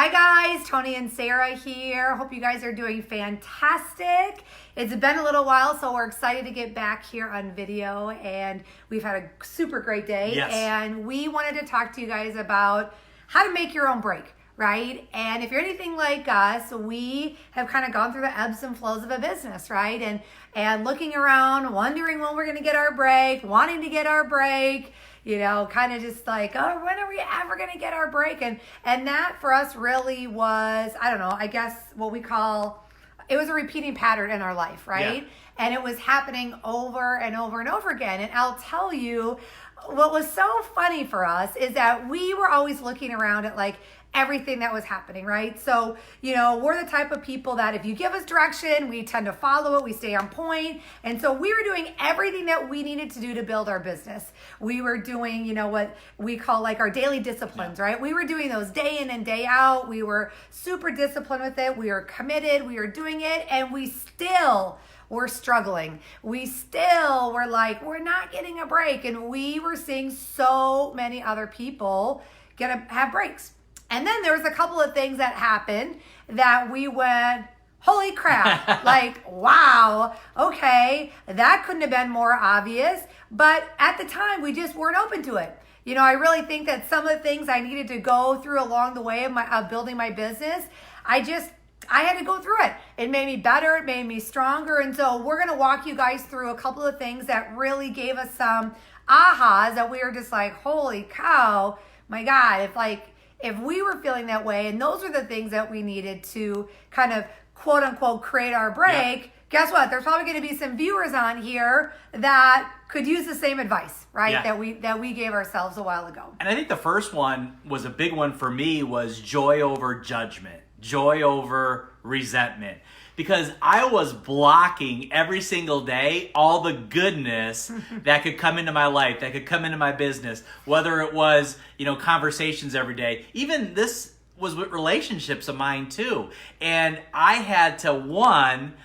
Hi guys, Tony and Sarah here. Hope you guys are doing fantastic. It's been a little while, so we're excited to get back here on video, and we've had a super great day. Yes. And we wanted to talk to you guys about how to make your own break, right? And if you're anything like us, we have kind of gone through the ebbs and flows of a business, right? And looking around, wondering when we're going to get our break, wanting to get our break, kind of just like, oh, when are we ever going to get our break? And that for us really was, I don't know, I guess what we call, it was a repeating pattern in our life, right? Yeah. And it was happening over and over and over again. And I'll tell you, what was so funny for us is that we were always looking around at like everything that was happening, right? So, we're the type of people that if you give us direction, we tend to follow it, we stay on point. And so we were doing everything that we needed to do to build our business. We were doing, what we call like our daily disciplines, right? We were doing those day in and day out. We were super disciplined with it. We were committed. We were doing it. And we still were struggling. We still were like, we're not getting a break. And we were seeing so many other people have breaks. And then there was a couple of things that happened that we went, holy crap, like, wow, okay, that couldn't have been more obvious. But at the time, we just weren't open to it. I really think that some of the things I needed to go through along the way of building my business, I had to go through it. It made me better. It made me stronger. And so we're going to walk you guys through a couple of things that really gave us some ahas that we were just like, holy cow, my God, if we were feeling that way, and those are the things that we needed to kind of quote unquote create our break, guess what? There's probably going to be some viewers on here that could use the same advice, right? Yeah. That we gave ourselves a while ago. And I think the first one was a big one for me was joy over judgment, joy over resentment. Because I was blocking every single day all the goodness that could come into my life, that could come into my business, whether it was, conversations every day. Even this was with relationships of mine too. And I had to, one,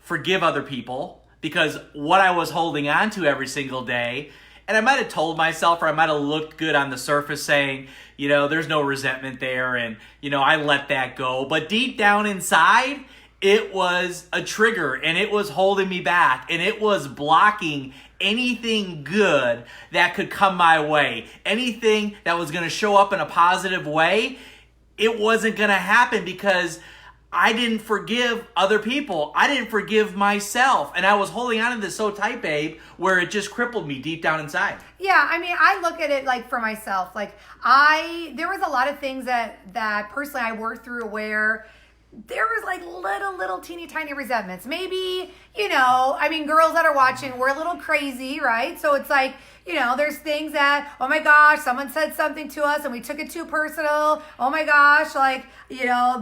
forgive other people because what I was holding on to every single day, and I might have told myself, or I might have looked good on the surface saying, there's no resentment there, and, I let that go. But deep down inside, it was a trigger, and it was holding me back, and it was blocking anything good that could come my way. Anything that was going to show up in a positive way, it wasn't going to happen because I didn't forgive other people. I didn't forgive myself. And I was holding on to this so tight, babe, where it just crippled me deep down inside. Yeah, I look at it like for myself. Like there was a lot of things that personally I worked through where there was like little teeny tiny resentments. Maybe, girls that are watching, we're a little crazy, right? So it's like, there's things that, oh my gosh, someone said something to us and we took it too personal. Oh my gosh,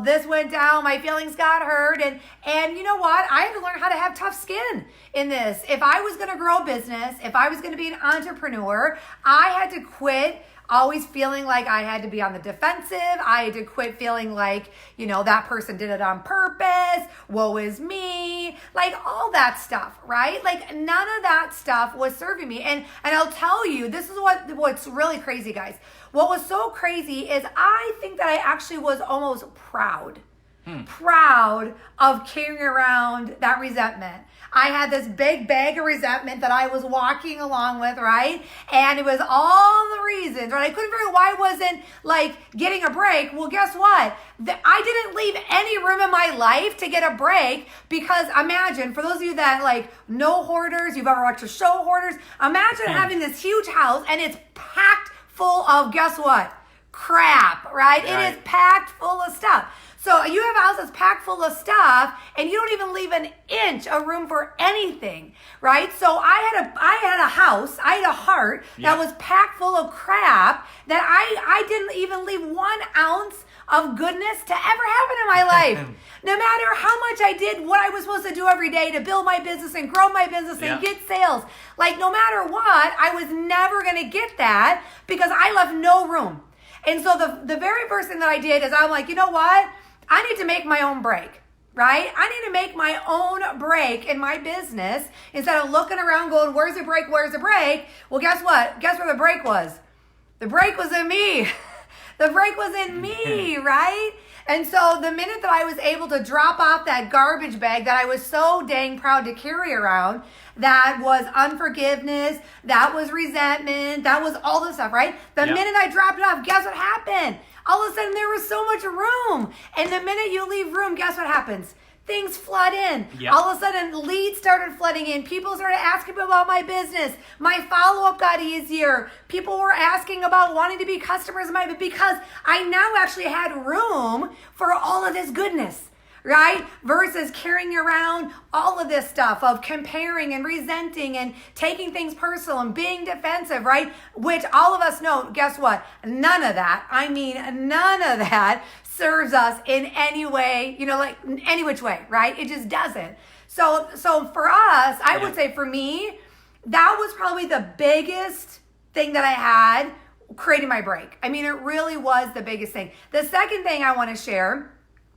this went down, my feelings got hurt. And you know what? I had to learn how to have tough skin in this. If I was going to grow a business, if I was going to be an entrepreneur, I had to quit always feeling like I had to be on the defensive. I had to quit feeling like, that person did it on purpose. Woe is me. Like all that stuff, right? Like none of that stuff was serving me. And I'll tell you, this is what's really crazy, guys. What was so crazy is I think that I actually was almost proud of carrying around that resentment. I had this big bag of resentment that I was walking along with, right? And it was all the reasons, right? I couldn't figure out why I wasn't like getting a break. Well, guess what? I didn't leave any room in my life to get a break because imagine, for those of you that like know Hoarders, you've ever watched the show Hoarders, imagine having this huge house and it's packed full of, guess what? Crap, right? It is packed full of stuff. So you have a house that's packed full of stuff and you don't even leave an inch of room for anything, right? So I had a house, I had a heart that was packed full of crap that I didn't even leave 1 ounce of goodness to ever happen in my life. No matter how much I did what I was supposed to do every day to build my business and grow my business and get sales, like no matter what, I was never going to get that because I left no room. And so the very first thing that I did is I'm like, you know what? I need to make my own break, right? I need to make my own break in my business instead of looking around going, where's the break? Where's the break? Well, guess what? Guess where the break was? The break was in me. The break was in me, right? And so the minute that I was able to drop off that garbage bag that I was so dang proud to carry around, that was unforgiveness, that was resentment, that was all this stuff, right? The minute I dropped it off, guess what happened? All of a sudden there was so much room. And the minute you leave room, guess what happens? Things flood in. Yep. All of a sudden, leads started flooding in. People started asking me about my business. My follow-up got easier. People were asking about wanting to be customers of mine because I now actually had room for all of this goodness, right? Versus carrying around all of this stuff of comparing and resenting and taking things personal and being defensive, right? Which all of us know, guess what? None of that, I mean, none of that serves us in any way, like any which way, right? It just doesn't. So for us, I would say for me, that was probably the biggest thing that I had creating my break. I mean, it really was the biggest thing. The second thing I want to share,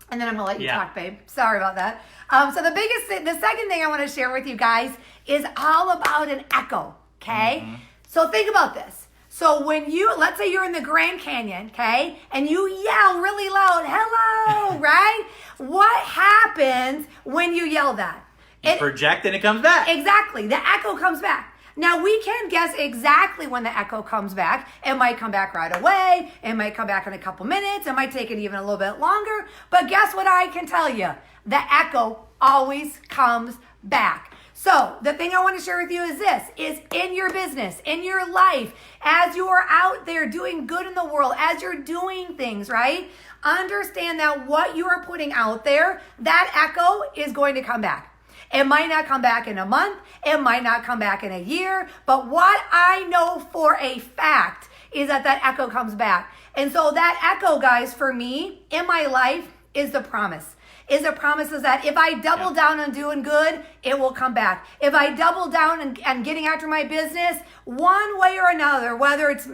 and then I'm going to let you talk, babe. Sorry about that. So the second thing I want to share with you guys is all about an echo, okay? Mm-hmm. So think about this. So when let's say you're in the Grand Canyon, okay, and you yell really loud, hello, right? What happens when you yell that? You project and it comes back. Exactly. The echo comes back. Now, we can't guess exactly when the echo comes back. It might come back right away. It might come back in a couple minutes. It might take it even a little bit longer. But guess what I can tell you? The echo always comes back. So the thing I want to share with you is this, is in your business, in your life, as you are out there doing good in the world, as you're doing things, right? Understand that what you are putting out there, that echo is going to come back. It might not come back in a month. It might not come back in a year. But what I know for a fact is that echo comes back. And so that echo, guys, for me, in my life, is the promise. Is that if I double down on doing good, it will come back. If I double down and getting after my business, one way or another, whether it's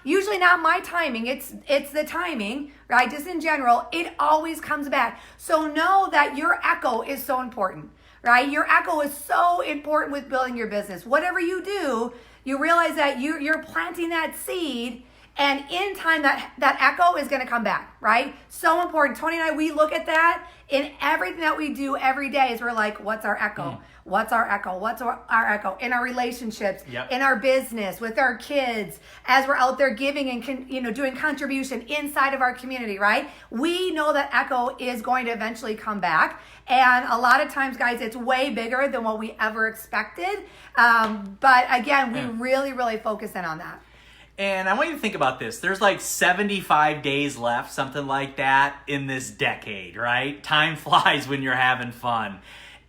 usually not my timing, it's the timing, right? Just in general, it always comes back. So know that your echo is so important, right? Your echo is so important with building your business. Whatever you do, you realize that you're planting that seed. And in time, that echo is going to come back, right? So important. Tony and I, we look at that in everything that we do every day is we're like, what's our echo? What's our echo? What's our echo? In our relationships, in our business, with our kids, as we're out there giving and doing contribution inside of our community, right? We know that echo is going to eventually come back. And a lot of times, guys, it's way bigger than what we ever expected. But again, we really, really focus in on that. And I want you to think about this. There's like 75 days left, something like that, in this decade, right? Time flies when you're having fun.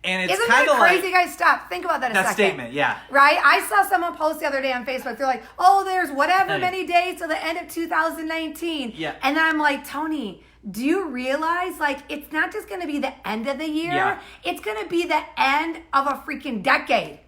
And it's kind of like... Isn't that crazy, guys? Stop. Think about that a second. That statement, yeah. Right? I saw someone post the other day on Facebook. They're like, oh, there's whatever many days till the end of 2019. Yeah. And then I'm like, Tony, do you realize, like, it's not just going to be the end of the year. Yeah. It's going to be the end of a freaking decade,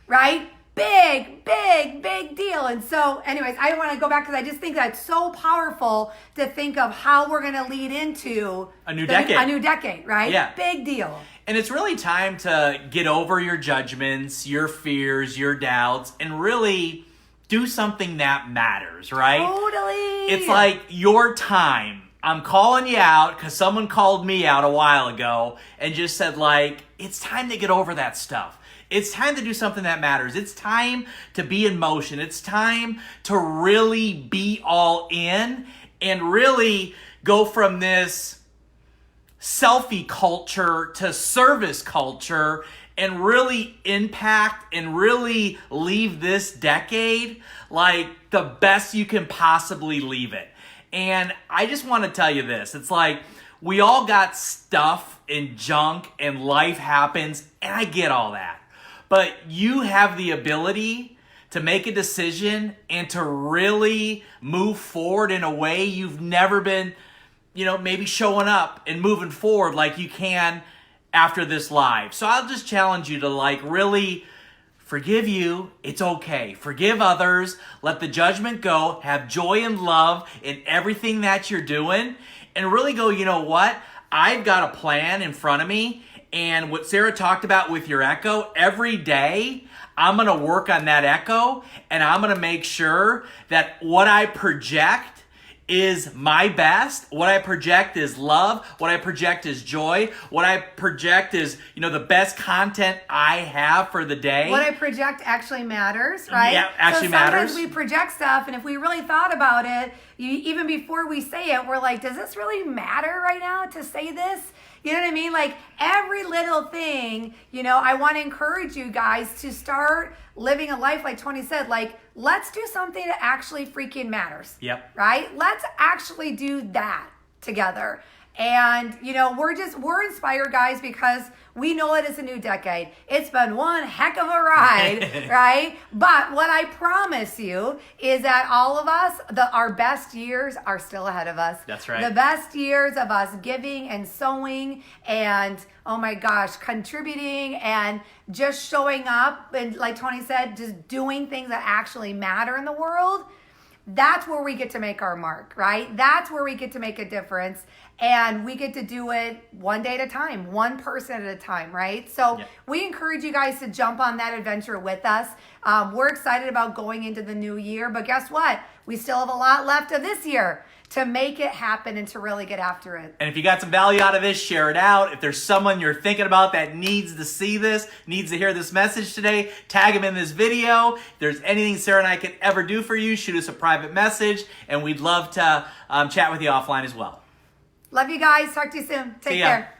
right? Big deal. And so anyways, I want to go back because I just think that's so powerful to think of how we're going to lead into a new decade, right? Yeah. Big deal. And it's really time to get over your judgments, your fears, your doubts, and really do something that matters, right? Totally. It's like your time. I'm calling you out because someone called me out a while ago and just said, like, it's time to get over that stuff. It's time to do something that matters. It's time to be in motion. It's time to really be all in and really go from this selfie culture to service culture and really impact and really leave this decade like the best you can possibly leave it. And I just want to tell you this. It's like we all got stuff and junk and life happens, and I get all that. But you have the ability to make a decision and to really move forward in a way you've never been, maybe showing up and moving forward like you can after this live. So I'll just challenge you to really forgive you. It's okay. Forgive others. Let the judgment go. Have joy and love in everything that you're doing. And really go, you know what? I've got a plan in front of me. And what Sarah talked about with your echo, every day I'm going to work on that echo and I'm going to make sure that what I project is my best. What I project is love. What I project is joy. What I project is, the best content I have for the day. What I project actually matters, right? Yeah, actually matters. Sometimes we project stuff, and if we really thought about it, even before we say it, we're like, does this really matter right now to say this? You know what I mean? Like every little thing, I want to encourage you guys to start living a life like Tony said, like, let's do something that actually freaking matters. Yep. Right? Let's actually do that together. And, we're inspired, guys, because we know it is a new decade. It's been one heck of a ride, right? But what I promise you is that all of us, our best years are still ahead of us. That's right. The best years of us giving and sowing and, oh my gosh, contributing and just showing up. And like Tony said, just doing things that actually matter in the world. That's where we get to make our mark, right? That's where we get to make a difference. And we get to do it one day at a time, one person at a time, right? So we encourage you guys to jump on that adventure with us. We're excited about going into the new year, but guess what? We still have a lot left of this year to make it happen and to really get after it. And if you got some value out of this, share it out. If there's someone you're thinking about that needs to see this, needs to hear this message today, tag them in this video. If there's anything Sarah and I could ever do for you, shoot us a private message, and we'd love to chat with you offline as well. Love you guys. Talk to you soon. Take care.